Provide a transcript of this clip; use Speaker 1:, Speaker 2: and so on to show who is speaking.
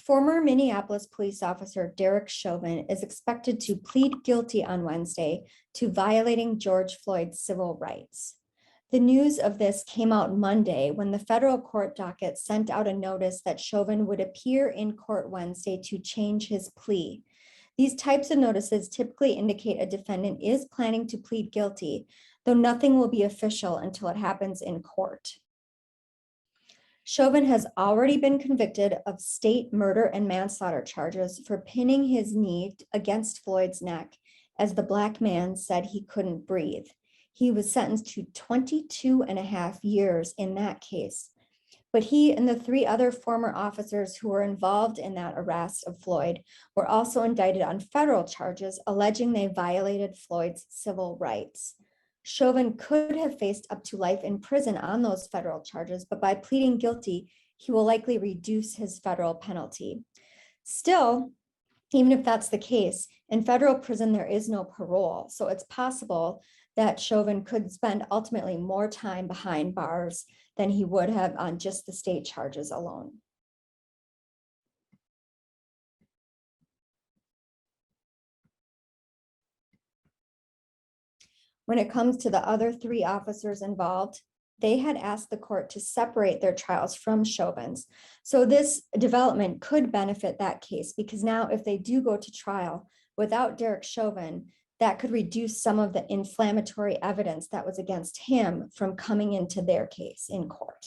Speaker 1: Former Minneapolis police officer Derek Chauvin is expected to plead guilty on Wednesday to violating George Floyd's civil rights. The news of this came out Monday when the federal court docket sent out a notice that Chauvin would appear in court Wednesday to change his plea. These types of notices typically indicate a defendant is planning to plead guilty, though nothing will be official until it happens in court. Chauvin has already been convicted of state murder and manslaughter charges for pinning his knee against Floyd's neck as the Black man said he couldn't breathe. He was sentenced to 22.5 years in that case. But he and the 3 other former officers who were involved in that arrest of Floyd were also indicted on federal charges alleging they violated Floyd's civil rights. Chauvin could have faced up to life in prison on those federal charges, but by pleading guilty, he will likely reduce his federal penalty. Still, even if that's the case, in federal prison, there is no parole. So it's possible that Chauvin could spend ultimately more time behind bars than he would have on just the state charges alone. When it comes to the other 3 officers involved, they had asked the court to separate their trials from Chauvin's. So this development could benefit that case because now if they do go to trial without Derek Chauvin, that could reduce some of the inflammatory evidence that was against him from coming into their case in court.